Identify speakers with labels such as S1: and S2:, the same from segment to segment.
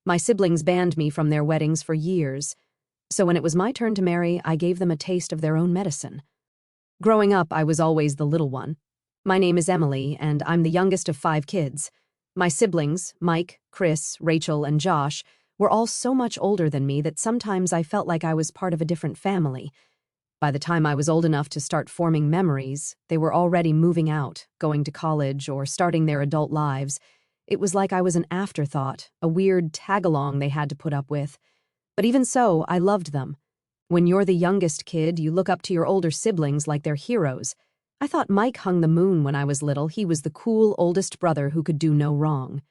S1: My siblings banned me from their weddings for years, so when it was my turn to marry, I gave them a taste of their own medicine. Growing up, I was always the little one. My name is Emily, and I'm the youngest of 5 kids. My siblings, Mike, Chris, Rachel, and Josh, were all so much older than me that sometimes I felt like I was part of a different family. By the time I was old enough to start forming memories, they were already moving out, going to college, or starting their adult lives. It was like I was an afterthought, a weird tag-along they had to put up with. But even so, I loved them. When you're the youngest kid, you look up to your older siblings like they're heroes. I thought Mike hung the moon when I was little. He was the cool oldest brother who could do no wrong.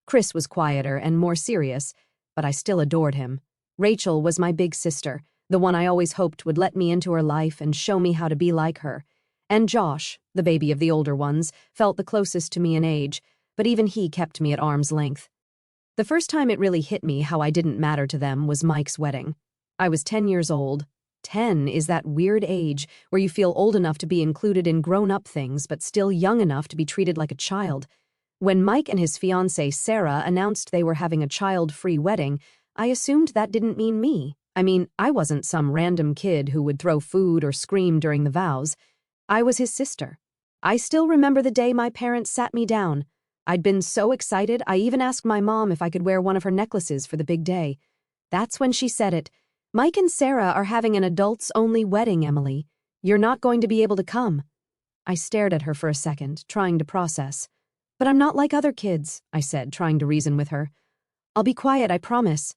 S1: Chris was quieter and more serious, but I still adored him. Rachel was my big sister, the one I always hoped would let me into her life and show me how to be like her. And Josh, the baby of the older ones, felt the closest to me in age, but even he kept me at arm's length. The first time it really hit me how I didn't matter to them was Mike's wedding. I was 10 years old. 10 is that weird age where you feel old enough to be included in grown-up things but still young enough to be treated like a child. When Mike and his fiancée Sarah announced they were having a child-free wedding, I assumed that didn't mean me. I wasn't some random kid who would throw food or scream during the vows. I was his sister. I still remember the day my parents sat me down. I'd been so excited, I even asked my mom if I could wear one of her necklaces for the big day. That's when she said it. "Mike and Sarah are having an adults-only wedding, Emily. You're not going to be able to come." I stared at her for a second, trying to process. "But I'm not like other kids," I said, trying to reason with her. "I'll be quiet, I promise."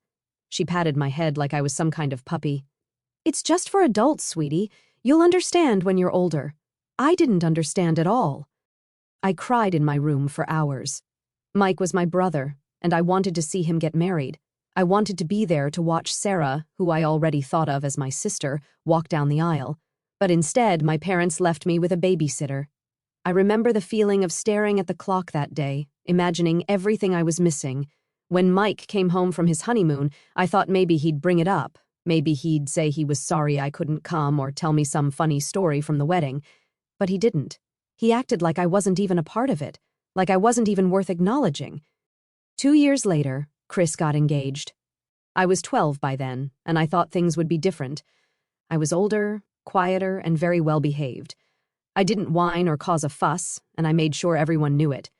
S1: She patted my head like I was some kind of puppy. "It's just for adults, sweetie. You'll understand when you're older." I didn't understand at all. I cried in my room for hours. Mike was my brother, and I wanted to see him get married. I wanted to be there to watch Sarah, who I already thought of as my sister, walk down the aisle. But instead, my parents left me with a babysitter. I remember the feeling of staring at the clock that day, imagining everything I was missing. When Mike came home from his honeymoon, I thought maybe he'd bring it up. Maybe he'd say he was sorry I couldn't come or tell me some funny story from the wedding. But he didn't. He acted like I wasn't even a part of it, like I wasn't even worth acknowledging. 2 years later, Chris got engaged. I was 12 by then, and I thought things would be different. I was older, quieter, and very well behaved. I didn't whine or cause a fuss, and I made sure everyone knew it.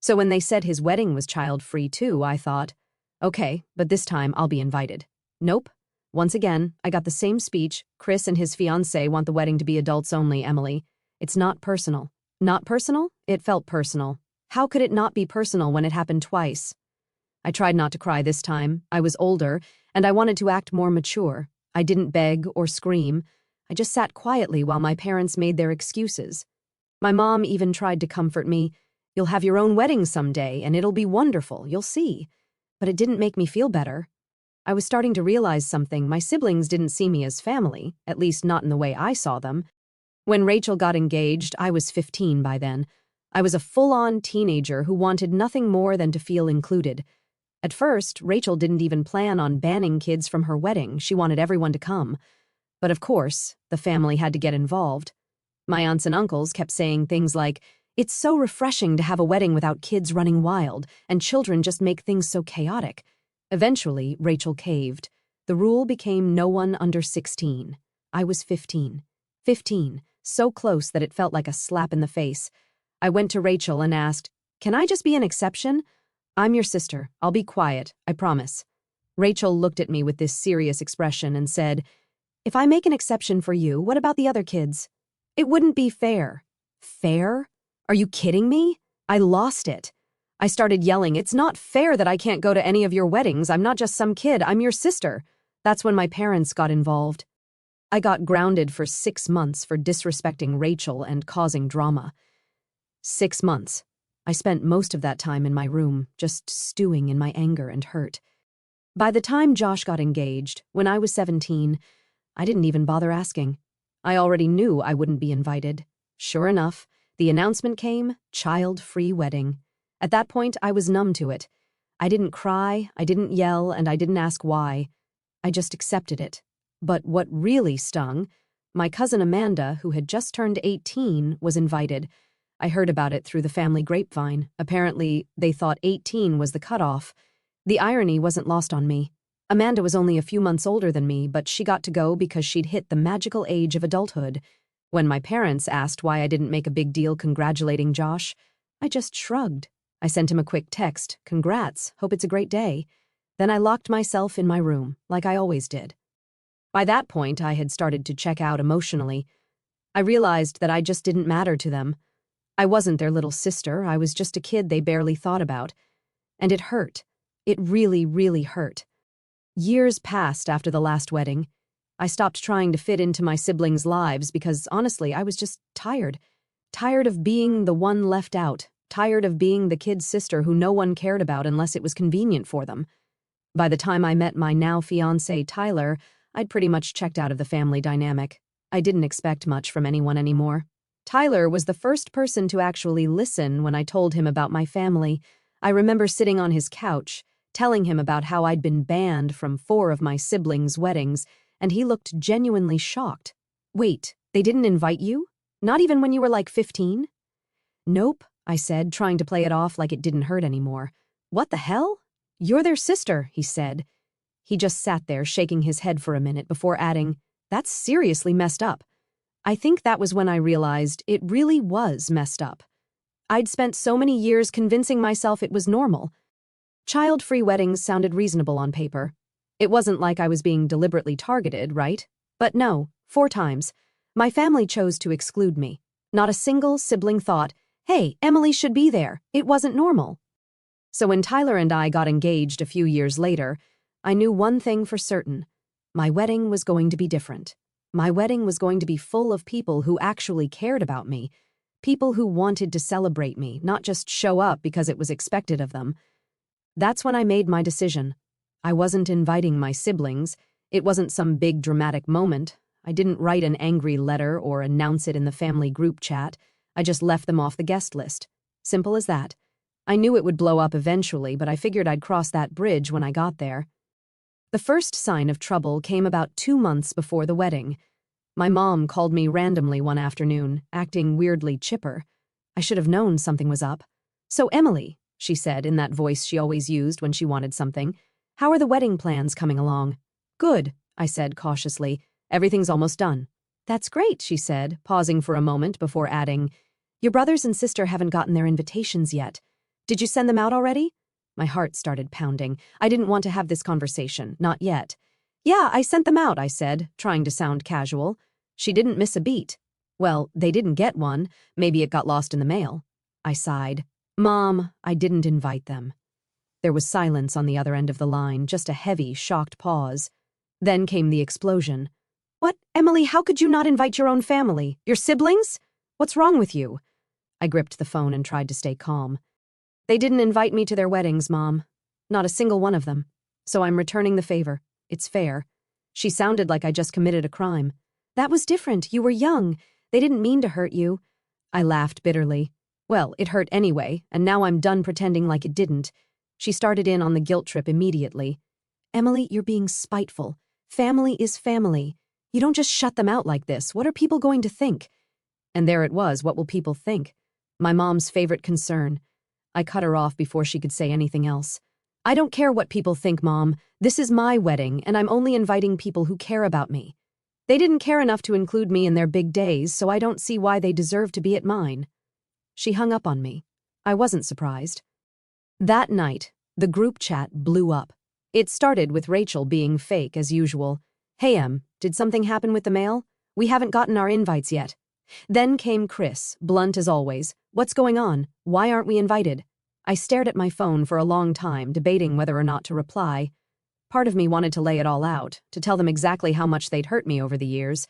S1: So when they said his wedding was child-free too, I thought, okay, but this time I'll be invited. Nope. Once again, I got the same speech. "Chris and his fiancée want the wedding to be adults only, Emily. It's not personal." Not personal? It felt personal. How could it not be personal when it happened twice? I tried not to cry this time. I was older, and I wanted to act more mature. I didn't beg or scream. I just sat quietly while my parents made their excuses. My mom even tried to comfort me. "You'll have your own wedding someday, and it'll be wonderful, you'll see." But it didn't make me feel better. I was starting to realize something. My siblings didn't see me as family, at least not in the way I saw them. When Rachel got engaged, I was 15 by then. I was a full-on teenager who wanted nothing more than to feel included. At first, Rachel didn't even plan on banning kids from her wedding. She wanted everyone to come. But of course, the family had to get involved. My aunts and uncles kept saying things like, "It's so refreshing to have a wedding without kids running wild, and children just make things so chaotic." Eventually, Rachel caved. The rule became no one under 16. I was 15. 15. So close that it felt like a slap in the face. I went to Rachel and asked, "Can I just be an exception?" "I'm your sister. I'll be quiet, I promise." Rachel looked at me with this serious expression and said, "If I make an exception for you, what about the other kids?" "It wouldn't be fair." Fair? Are you kidding me? I lost it. I started yelling, "It's not fair that I can't go to any of your weddings. I'm not just some kid. I'm your sister." That's when my parents got involved. I got grounded for 6 months for disrespecting Rachel and causing drama. 6 months. I spent most of that time in my room, just stewing in my anger and hurt. By the time Josh got engaged, when I was 17, I didn't even bother asking. I already knew I wouldn't be invited. Sure enough, the announcement came, child-free wedding. At that point, I was numb to it. I didn't cry, I didn't yell, and I didn't ask why. I just accepted it. But what really stung, my cousin Amanda, who had just turned 18, was invited. I heard about it through the family grapevine. Apparently, they thought 18 was the cutoff. The irony wasn't lost on me. Amanda was only a few months older than me, but she got to go because she'd hit the magical age of adulthood. When my parents asked why I didn't make a big deal congratulating Josh, I just shrugged. I sent him a quick text, "Congrats, hope it's a great day." Then I locked myself in my room, like I always did. By that point, I had started to check out emotionally. I realized that I just didn't matter to them. I wasn't their little sister, I was just a kid they barely thought about. And it hurt. It really, really hurt. Years passed after the last wedding. I stopped trying to fit into my siblings' lives because, honestly, I was just tired. Tired of being the one left out. Tired of being the kid sister who no one cared about unless it was convenient for them. By the time I met my now-fiancé, Tyler, I'd pretty much checked out of the family dynamic. I didn't expect much from anyone anymore. Tyler was the first person to actually listen when I told him about my family. I remember sitting on his couch, telling him about how I'd been banned from 4 of my siblings' weddings, and he looked genuinely shocked. "Wait, they didn't invite you? Not even when you were like 15? "Nope," I said, trying to play it off like it didn't hurt anymore. "What the hell? You're their sister," he said. He just sat there shaking his head for a minute before adding, "That's seriously messed up." I think that was when I realized it really was messed up. I'd spent so many years convincing myself it was normal. Child-free weddings sounded reasonable on paper. It wasn't like I was being deliberately targeted, right? But no, 4 times. My family chose to exclude me. Not a single sibling thought, "Hey, Emily should be there." It wasn't normal. So when Tyler and I got engaged a few years later, I knew one thing for certain. My wedding was going to be different. My wedding was going to be full of people who actually cared about me. People who wanted to celebrate me, not just show up because it was expected of them. That's when I made my decision. I wasn't inviting my siblings. It wasn't some big dramatic moment. I didn't write an angry letter or announce it in the family group chat. I just left them off the guest list. Simple as that. I knew it would blow up eventually, but I figured I'd cross that bridge when I got there. The first sign of trouble came about 2 months before the wedding. My mom called me randomly one afternoon, acting weirdly chipper. I should have known something was up. "So, Emily," she said in that voice she always used when she wanted something, "how are the wedding plans coming along?" "Good," I said cautiously. "Everything's almost done." "That's great," she said, pausing for a moment before adding, "Your brothers and sister haven't gotten their invitations yet. Did you send them out already?" My heart started pounding. I didn't want to have this conversation, not yet. "Yeah, I sent them out," I said, trying to sound casual. She didn't miss a beat. "Well, they didn't get one. Maybe it got lost in the mail." I sighed. "Mom, I didn't invite them." There was silence on the other end of the line, just a heavy, shocked pause. Then came the explosion. "What, Emily, how could you not invite your own family? Your siblings? What's wrong with you?" I gripped the phone and tried to stay calm. "They didn't invite me to their weddings, Mom. Not a single one of them. So I'm returning the favor. It's fair." She sounded like I just committed a crime. "That was different. You were young. They didn't mean to hurt you." I laughed bitterly. "Well, it hurt anyway, and now I'm done pretending like it didn't." She started in on the guilt trip immediately. "Emily, you're being spiteful. Family is family. You don't just shut them out like this. What are people going to think?" And there it was, what will people think? My mom's favorite concern. I cut her off before she could say anything else. "I don't care what people think, Mom. This is my wedding, and I'm only inviting people who care about me. They didn't care enough to include me in their big days, so I don't see why they deserve to be at mine." She hung up on me. I wasn't surprised. That night, the group chat blew up. It started with Rachel being fake as usual. "Hey, did something happen with the mail? We haven't gotten our invites yet." Then came Chris, blunt as always. "What's going on? Why aren't we invited?" I stared at my phone for a long time, debating whether or not to reply. Part of me wanted to lay it all out, to tell them exactly how much they'd hurt me over the years.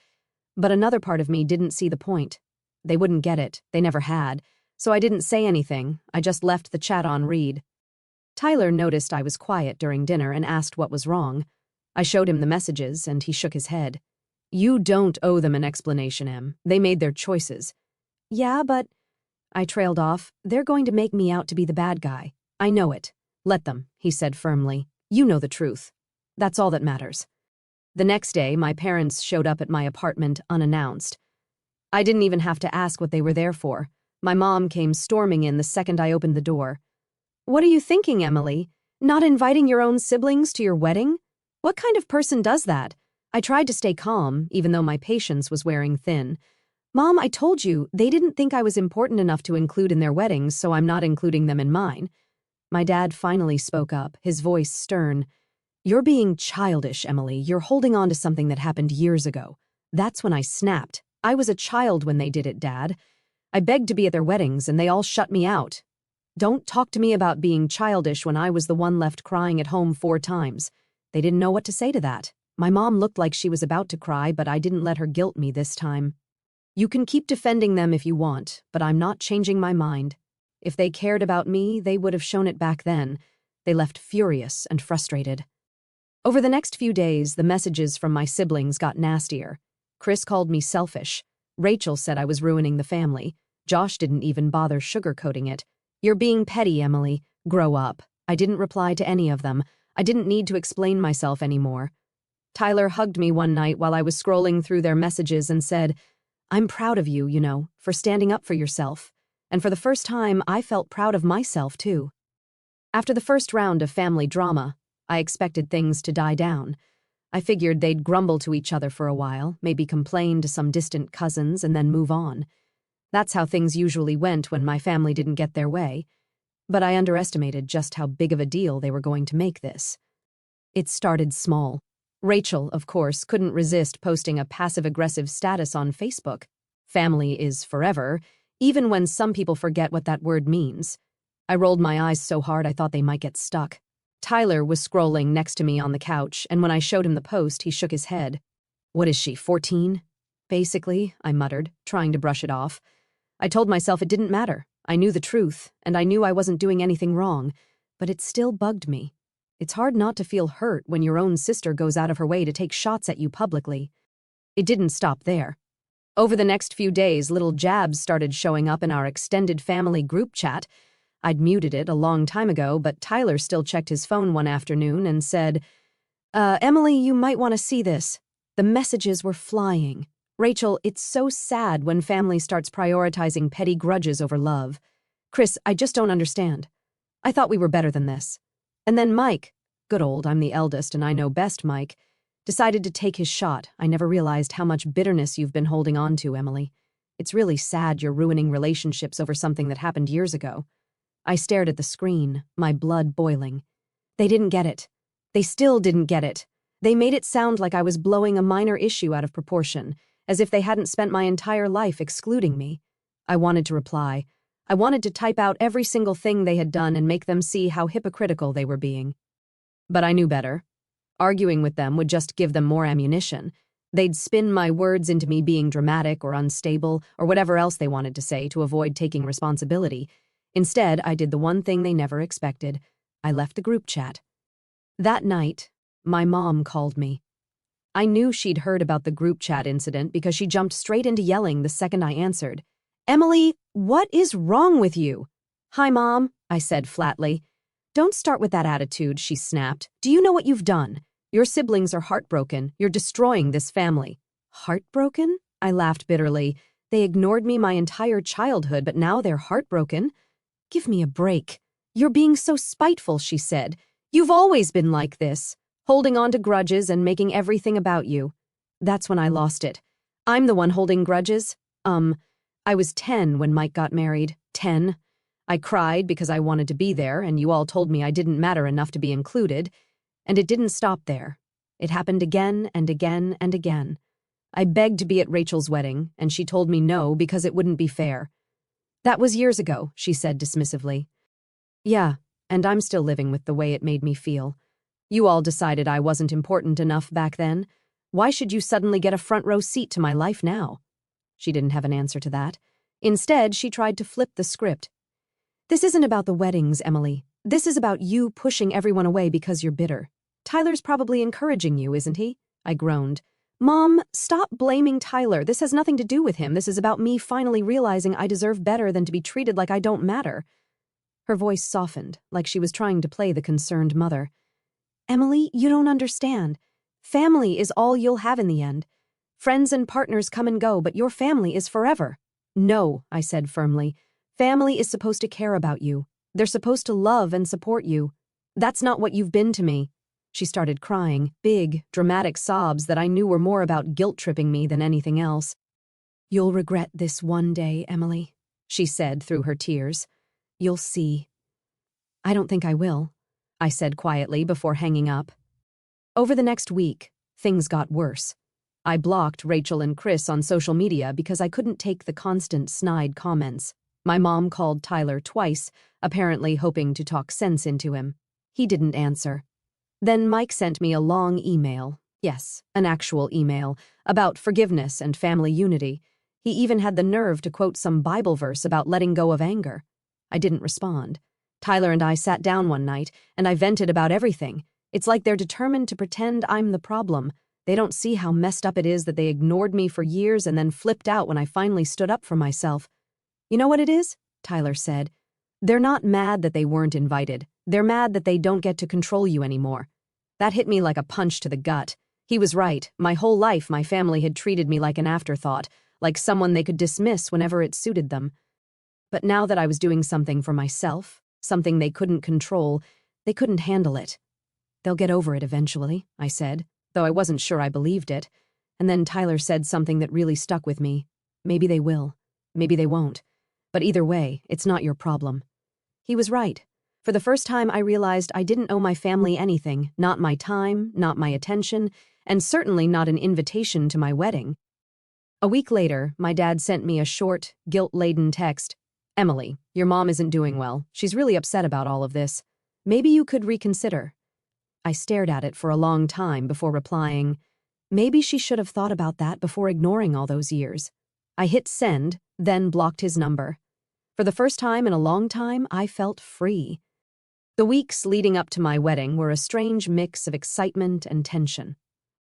S1: But another part of me didn't see the point. They wouldn't get it. They never had. So I didn't say anything. I just left the chat on read. Tyler noticed I was quiet during dinner and asked what was wrong. I showed him the messages, and he shook his head. "You don't owe them an explanation, Em. They made their choices." "Yeah, but..." I trailed off. "They're going to make me out to be the bad guy. I know it. Let them," he said firmly. "You know the truth. That's all that matters." The next day, my parents showed up at my apartment unannounced. I didn't even have to ask what they were there for. My mom came storming in the second I opened the door. "What are you thinking, Emily? Not inviting your own siblings to your wedding? What kind of person does that? I tried to stay calm, even though my patience was wearing thin. Mom, I told you, they didn't think I was important enough to include in their weddings, so I'm not including them in mine. My dad finally spoke up, his voice stern. You're being childish, Emily. You're holding on to something that happened years ago. That's when I snapped. I was a child when they did it, Dad. I begged to be at their weddings, and they all shut me out. Don't talk to me about being childish when I was the one left crying at home 4 times. They didn't know what to say to that. My mom looked like she was about to cry, but I didn't let her guilt me this time. You can keep defending them if you want, but I'm not changing my mind. If they cared about me, they would have shown it back then. They left furious and frustrated. Over the next few days, the messages from my siblings got nastier. Chris called me selfish. Rachel said I was ruining the family. Josh didn't even bother sugarcoating it. You're being petty, Emily. Grow up. I didn't reply to any of them. I didn't need to explain myself anymore. Tyler hugged me one night while I was scrolling through their messages and said, I'm proud of you, for standing up for yourself. And for the first time, I felt proud of myself, too. After the first round of family drama, I expected things to die down. I figured they'd grumble to each other for a while, maybe complain to some distant cousins, and then move on. That's how things usually went when my family didn't get their way. But I underestimated just how big of a deal they were going to make this. It started small. Rachel, of course, couldn't resist posting a passive-aggressive status on Facebook. Family is forever, even when some people forget what that word means. I rolled my eyes so hard I thought they might get stuck. Tyler was scrolling next to me on the couch, and when I showed him the post, he shook his head. What is she, 14? Basically, I muttered, trying to brush it off. I told myself it didn't matter. I knew the truth, and I knew I wasn't doing anything wrong, but it still bugged me. It's hard not to feel hurt when your own sister goes out of her way to take shots at you publicly. It didn't stop there. Over the next few days, little jabs started showing up in our extended family group chat. I'd muted it a long time ago, but Tyler still checked his phone one afternoon and said, Emily, you might want to see this. The messages were flying. Rachel, it's so sad when family starts prioritizing petty grudges over love. Chris, I just don't understand. I thought we were better than this. And then Mike, good old, I'm the eldest and I know best Mike, decided to take his shot. I never realized how much bitterness you've been holding on to, Emily. It's really sad you're ruining relationships over something that happened years ago. I stared at the screen, my blood boiling. They didn't get it. They still didn't get it. They made it sound like I was blowing a minor issue out of proportion, as if they hadn't spent my entire life excluding me. I wanted to reply. I wanted to type out every single thing they had done and make them see how hypocritical they were being. But I knew better. Arguing with them would just give them more ammunition. They'd spin my words into me being dramatic or unstable or whatever else they wanted to say to avoid taking responsibility. Instead, I did the one thing they never expected. I left the group chat. That night, my mom called me. I knew she'd heard about the group chat incident because she jumped straight into yelling the second I answered. Emily, what is wrong with you? Hi, Mom, I said flatly. Don't start with that attitude, she snapped. Do you know what you've done? Your siblings are heartbroken. You're destroying this family. Heartbroken? I laughed bitterly. They ignored me my entire childhood, but now they're heartbroken? Give me a break. You're being so spiteful, she said. You've always been like this, holding on to grudges and making everything about you. That's when I lost it. I'm the one holding grudges? I was 10 when Mike got married. 10. I cried because I wanted to be there, and you all told me I didn't matter enough to be included. And it didn't stop there. It happened again and again and again. I begged to be at Rachel's wedding, and she told me no because it wouldn't be fair. That was years ago, she said dismissively. Yeah, and I'm still living with the way it made me feel. You all decided I wasn't important enough back then. Why should you suddenly get a front row seat to my life now? She didn't have an answer to that. Instead, she tried to flip the script. This isn't about the weddings, Emily. This is about you pushing everyone away because you're bitter. Tyler's probably encouraging you, isn't he? I groaned. Mom, stop blaming Tyler. This has nothing to do with him. This is about me finally realizing I deserve better than to be treated like I don't matter. Her voice softened, like she was trying to play the concerned mother. Emily, you don't understand. Family is all you'll have in the end. Friends and partners come and go, but your family is forever. No, I said firmly. Family is supposed to care about you. They're supposed to love and support you. That's not what you've been to me." She started crying, big, dramatic sobs that I knew were more about guilt-tripping me than anything else. "You'll regret this one day, Emily," she said through her tears. "You'll see." "I don't think I will," I said quietly before hanging up. Over the next week, things got worse. I blocked Rachel and Chris on social media because I couldn't take the constant snide comments. My mom called Tyler twice, apparently hoping to talk sense into him. He didn't answer. Then Mike sent me a long email, yes, an actual email, about forgiveness and family unity. He even had the nerve to quote some Bible verse about letting go of anger. I didn't respond. Tyler and I sat down one night, and I vented about everything. It's like they're determined to pretend I'm the problem. They don't see how messed up it is that they ignored me for years and then flipped out when I finally stood up for myself. "You know what it is?" Tyler said. "They're not mad that they weren't invited. They're mad that they don't get to control you anymore." That hit me like a punch to the gut. He was right. My whole life, my family had treated me like an afterthought, like someone they could dismiss whenever it suited them. But now that I was doing something for myself, something they couldn't control, they couldn't handle it. "They'll get over it eventually," I said, though I wasn't sure I believed it. And then Tyler said something that really stuck with me. "Maybe they will. Maybe they won't. But either way, it's not your problem." He was right. For the first time, I realized I didn't owe my family anything, not my time, not my attention, and certainly not an invitation to my wedding. A week later, my dad sent me a short, guilt-laden text. "Emily, your mom isn't doing well. She's really upset about all of this. Maybe you could reconsider." I stared at it for a long time before replying, maybe she should have thought about that before ignoring all those years. I hit send, then blocked his number. For the first time in a long time, I felt free. The weeks leading up to my wedding were a strange mix of excitement and tension.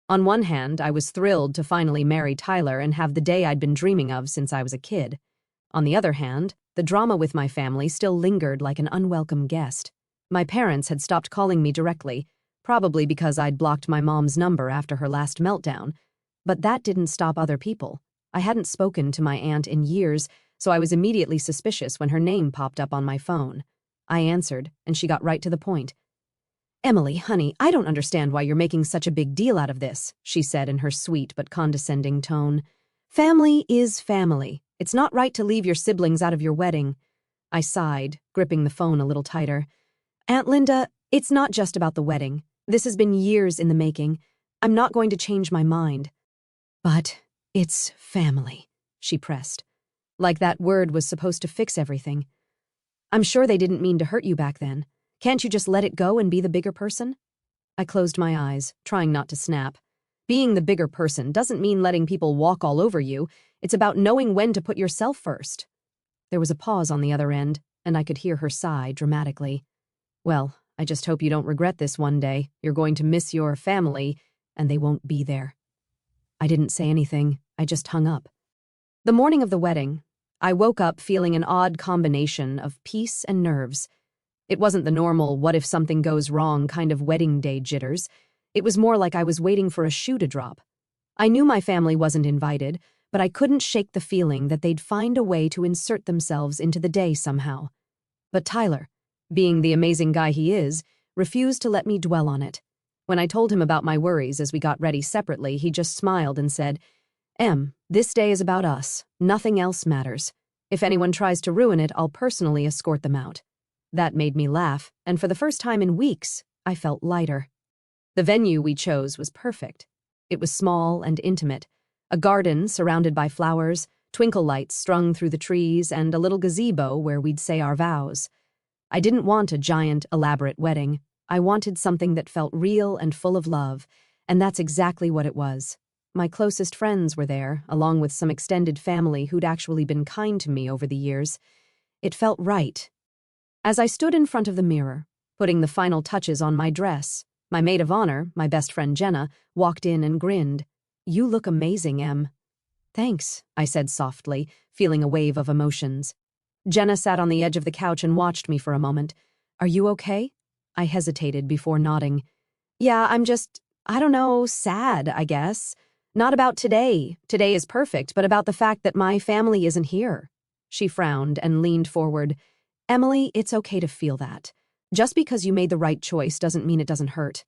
S1: On one hand, I was thrilled to finally marry Tyler and have the day I'd been dreaming of since I was a kid. On the other hand, the drama with my family still lingered like an unwelcome guest. My parents had stopped calling me directly, probably because I'd blocked my mom's number after her last meltdown. But that didn't stop other people. I hadn't spoken to my aunt in years, so I was immediately suspicious when her name popped up on my phone. I answered, and she got right to the point. "Emily, honey, I don't understand why you're making such a big deal out of this," she said in her sweet but condescending tone. "Family is family. It's not right to leave your siblings out of your wedding." I sighed, gripping the phone a little tighter. "Aunt Linda, it's not just about the wedding. This has been years in the making. I'm not going to change my mind." "But it's family," she pressed. Like that word was supposed to fix everything. "I'm sure they didn't mean to hurt you back then. Can't you just let it go and be the bigger person?" I closed my eyes, trying not to snap. Being the bigger person doesn't mean letting people walk all over you. It's about knowing when to put yourself first. There was a pause on the other end, and I could hear her sigh dramatically. "Well, I just hope you don't regret this one day. You're going to miss your family, and they won't be there." I didn't say anything. I just hung up. The morning of the wedding, I woke up feeling an odd combination of peace and nerves. It wasn't the normal what if something goes wrong kind of wedding day jitters. It was more like I was waiting for a shoe to drop. I knew my family wasn't invited, but I couldn't shake the feeling that they'd find a way to insert themselves into the day somehow. But Tyler, being the amazing guy he is, refused to let me dwell on it. When I told him about my worries as we got ready separately, he just smiled and said, "Em, this day is about us. Nothing else matters. If anyone tries to ruin it, I'll personally escort them out." That made me laugh, and for the first time in weeks, I felt lighter. The venue we chose was perfect. It was small and intimate, a garden surrounded by flowers, twinkle lights strung through the trees, and a little gazebo where we'd say our vows. I didn't want a giant, elaborate wedding. I wanted something that felt real and full of love, and that's exactly what it was. My closest friends were there, along with some extended family who'd actually been kind to me over the years. It felt right. As I stood in front of the mirror, putting the final touches on my dress, my maid of honor, my best friend Jenna, walked in and grinned. "You look amazing, Em." "Thanks," I said softly, feeling a wave of emotions. Jenna sat on the edge of the couch and watched me for a moment. "Are you okay?" I hesitated before nodding. "Yeah, I'm just, I don't know, sad, I guess. Not about today. Today is perfect, but about the fact that my family isn't here." She frowned and leaned forward. "Emily, it's okay to feel that. Just because you made the right choice doesn't mean it doesn't hurt."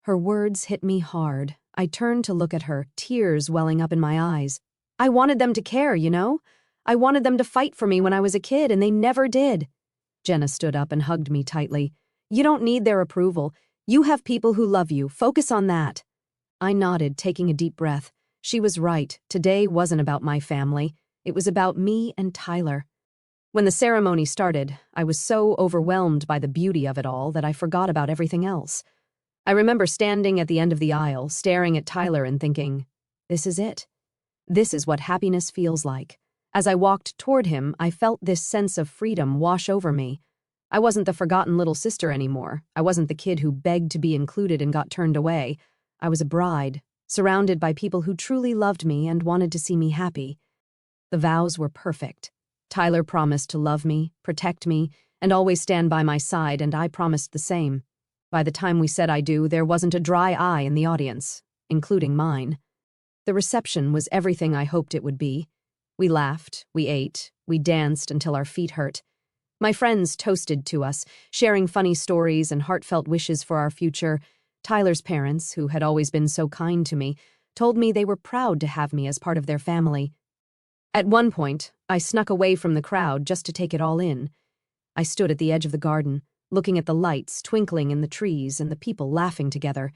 S1: Her words hit me hard. I turned to look at her, tears welling up in my eyes. I wanted them to care, you know? I wanted them to fight for me when I was a kid, and they never did. Jenna stood up and hugged me tightly. "You don't need their approval. You have people who love you. Focus on that." I nodded, taking a deep breath. She was right. Today wasn't about my family. It was about me and Tyler. When the ceremony started, I was so overwhelmed by the beauty of it all that I forgot about everything else. I remember standing at the end of the aisle, staring at Tyler and thinking, this is it. This is what happiness feels like. As I walked toward him, I felt this sense of freedom wash over me. I wasn't the forgotten little sister anymore. I wasn't the kid who begged to be included and got turned away. I was a bride, surrounded by people who truly loved me and wanted to see me happy. The vows were perfect. Tyler promised to love me, protect me, and always stand by my side, and I promised the same. By the time we said I do, there wasn't a dry eye in the audience, including mine. The reception was everything I hoped it would be. We laughed, we ate, we danced until our feet hurt. My friends toasted to us, sharing funny stories and heartfelt wishes for our future. Tyler's parents, who had always been so kind to me, told me they were proud to have me as part of their family. At one point, I snuck away from the crowd just to take it all in. I stood at the edge of the garden, looking at the lights twinkling in the trees and the people laughing together,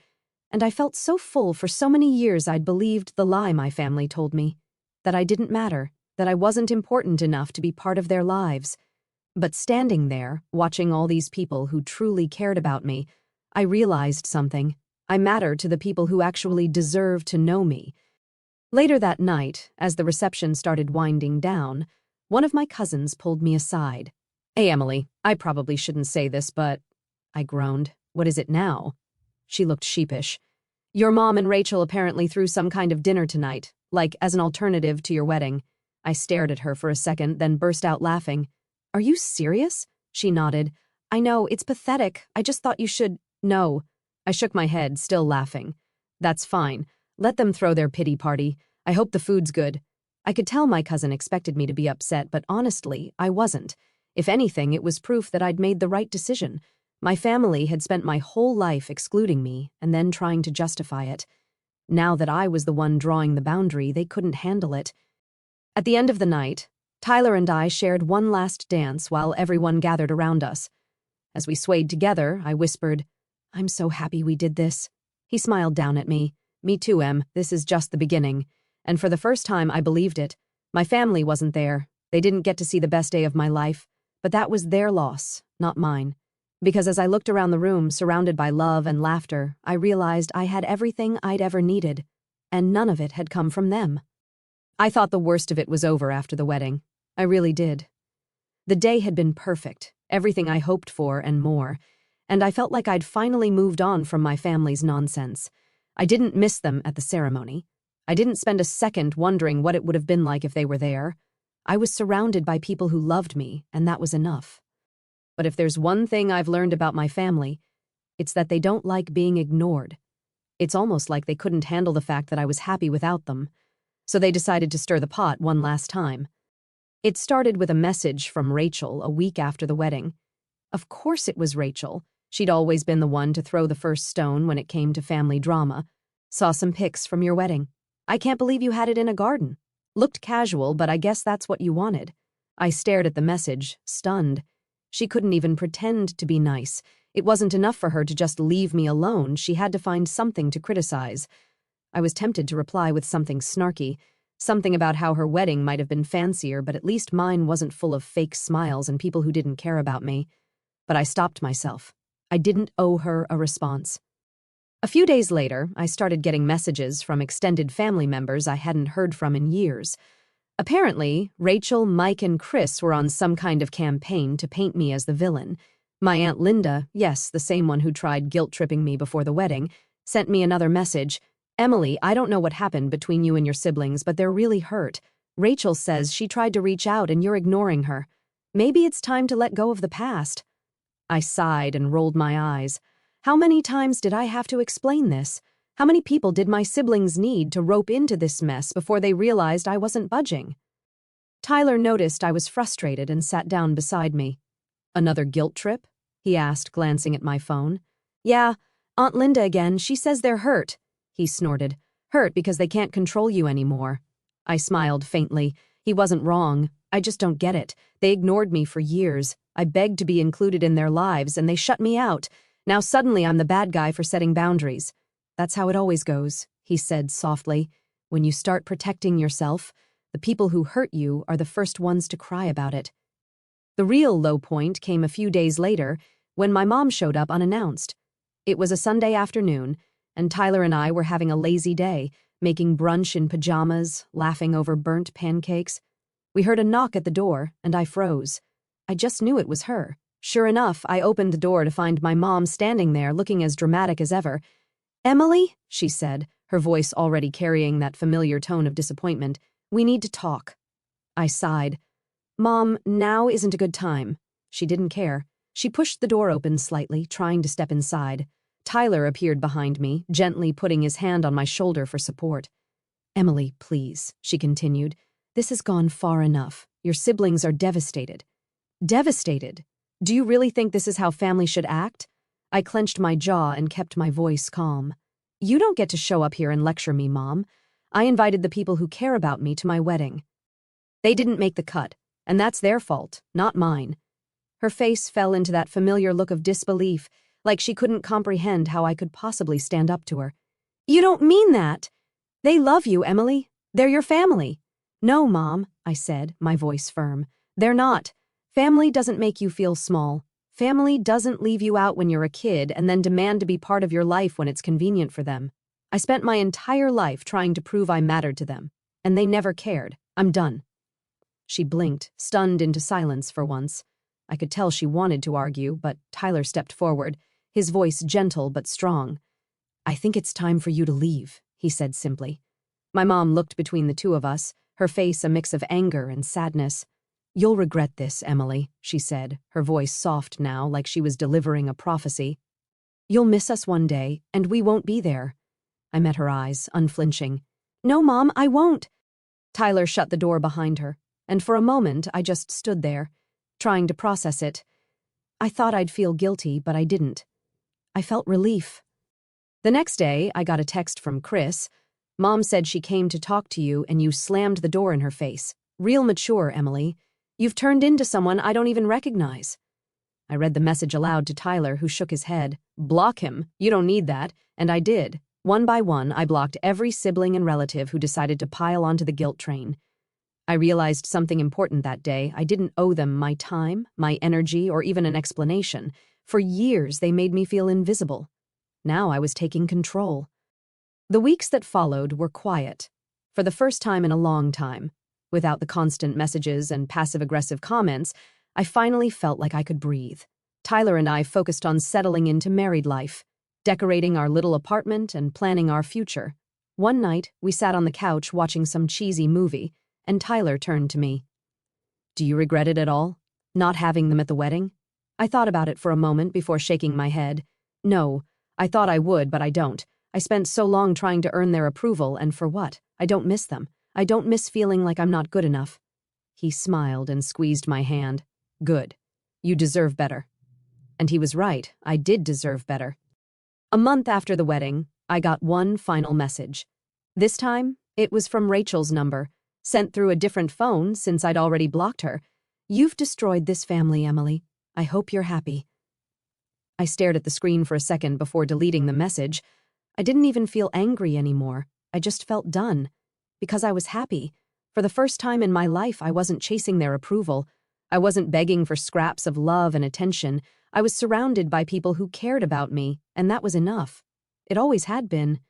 S1: and I felt so full. For so many years I'd believed the lie my family told me, that I didn't matter, that I wasn't important enough to be part of their lives. But standing there, watching all these people who truly cared about me, I realized something. I mattered to the people who actually deserved to know me. Later that night, as the reception started winding down, one of my cousins pulled me aside. "Hey, Emily, I probably shouldn't say this, but..." I groaned. "What is it now?" She looked sheepish. "Your mom and Rachel apparently threw some kind of dinner tonight, like as an alternative to your wedding." I stared at her for a second, then burst out laughing. "Are you serious?" She nodded. "I know, it's pathetic. I just thought you should..." "No." I shook my head, still laughing. "That's fine. Let them throw their pity party. I hope the food's good." I could tell my cousin expected me to be upset, but honestly, I wasn't. If anything, it was proof that I'd made the right decision. My family had spent my whole life excluding me and then trying to justify it. Now that I was the one drawing the boundary, they couldn't handle it. At the end of the night, Tyler and I shared one last dance while everyone gathered around us. As we swayed together, I whispered, "I'm so happy we did this." He smiled down at me. "Me too, Em. This is just the beginning." And for the first time, I believed it. My family wasn't there. They didn't get to see the best day of my life. But that was their loss, not mine. Because as I looked around the room, surrounded by love and laughter, I realized I had everything I'd ever needed. And none of it had come from them. I thought the worst of it was over after the wedding. I really did. The day had been perfect, everything I hoped for and more, and I felt like I'd finally moved on from my family's nonsense. I didn't miss them at the ceremony. I didn't spend a second wondering what it would have been like if they were there. I was surrounded by people who loved me, and that was enough. But if there's one thing I've learned about my family, it's that they don't like being ignored. It's almost like they couldn't handle the fact that I was happy without them. So they decided to stir the pot one last time. It started with a message from Rachel a week after the wedding. Of course it was Rachel. She'd always been the one to throw the first stone when it came to family drama. "Saw some pics from your wedding. I can't believe you had it in a garden. Looked casual, but I guess that's what you wanted." I stared at the message, stunned. She couldn't even pretend to be nice. It wasn't enough for her to just leave me alone. She had to find something to criticize. I was tempted to reply with something snarky, something about how her wedding might have been fancier, but at least mine wasn't full of fake smiles and people who didn't care about me. But I stopped myself. I didn't owe her a response. A few days later, I started getting messages from extended family members I hadn't heard from in years. Apparently, Rachel, Mike, and Chris were on some kind of campaign to paint me as the villain. My Aunt Linda, yes, the same one who tried guilt-tripping me before the wedding, sent me another message. "Emily, I don't know what happened between you and your siblings, but they're really hurt. Rachel says she tried to reach out and you're ignoring her. Maybe it's time to let go of the past." I sighed and rolled my eyes. How many times did I have to explain this? How many people did my siblings need to rope into this mess before they realized I wasn't budging? Tyler noticed I was frustrated and sat down beside me. "Another guilt trip?" he asked, glancing at my phone. Yeah, Aunt Linda again. She says they're hurt, he snorted. Hurt because they can't control you anymore. I smiled faintly. He wasn't wrong. I just don't get it. They ignored me for years. I begged to be included in their lives, and they shut me out. Now suddenly I'm the bad guy for setting boundaries. That's how it always goes, he said softly. When you start protecting yourself, the people who hurt you are the first ones to cry about it. The real low point came a few days later when my mom showed up unannounced. It was a Sunday afternoon, and Tyler and I were having a lazy day, making brunch in pajamas, laughing over burnt pancakes. We heard a knock at the door, and I froze. I just knew it was her. Sure enough, I opened the door to find my mom standing there looking as dramatic as ever. Emily, she said, her voice already carrying that familiar tone of disappointment, we need to talk. I sighed. Mom, now isn't a good time. She didn't care. She pushed the door open slightly, trying to step inside. Tyler appeared behind me, gently putting his hand on my shoulder for support. Emily, please, she continued. This has gone far enough. Your siblings are devastated. Devastated? Do you really think this is how family should act? I clenched my jaw and kept my voice calm. You don't get to show up here and lecture me, Mom. I invited the people who care about me to my wedding. They didn't make the cut, and that's their fault, not mine. Her face fell into that familiar look of disbelief, like she couldn't comprehend how I could possibly stand up to her. You don't mean that! They love you, Emily. They're your family. No, Mom, I said, my voice firm. They're not. Family doesn't make you feel small. Family doesn't leave you out when you're a kid and then demand to be part of your life when it's convenient for them. I spent my entire life trying to prove I mattered to them, and they never cared. I'm done. She blinked, stunned into silence for once. I could tell she wanted to argue, but Tyler stepped forward, his voice gentle but strong. I think it's time for you to leave, he said simply. My mom looked between the two of us, her face a mix of anger and sadness. You'll regret this, Emily, she said, her voice soft now, like she was delivering a prophecy. You'll miss us one day, and we won't be there. I met her eyes, unflinching. No, Mom, I won't. Tyler shut the door behind her, and for a moment I just stood there, trying to process it. I thought I'd feel guilty, but I didn't. I felt relief. The next day, I got a text from Chris. Mom said she came to talk to you and you slammed the door in her face. Real mature, Emily. You've turned into someone I don't even recognize. I read the message aloud to Tyler, who shook his head. Block him. You don't need that. And I did. One by one, I blocked every sibling and relative who decided to pile onto the guilt train. I realized something important that day. I didn't owe them my time, my energy, or even an explanation. For years, they made me feel invisible. Now I was taking control. The weeks that followed were quiet. For the first time in a long time, without the constant messages and passive-aggressive comments, I finally felt like I could breathe. Tyler and I focused on settling into married life, decorating our little apartment and planning our future. One night, we sat on the couch watching some cheesy movie, and Tyler turned to me. Do you regret it at all? Not having them at the wedding? I thought about it for a moment before shaking my head. No, I thought I would, but I don't. I spent so long trying to earn their approval, and for what? I don't miss them. I don't miss feeling like I'm not good enough. He smiled and squeezed my hand. Good. You deserve better. And he was right. I did deserve better. A month after the wedding, I got one final message. This time, it was from Rachel's number, sent through a different phone since I'd already blocked her. You've destroyed this family, Emily. I hope you're happy. I stared at the screen for a second before deleting the message. I didn't even feel angry anymore. I just felt done. Because I was happy. For the first time in my life, I wasn't chasing their approval. I wasn't begging for scraps of love and attention. I was surrounded by people who cared about me, and that was enough. It always had been.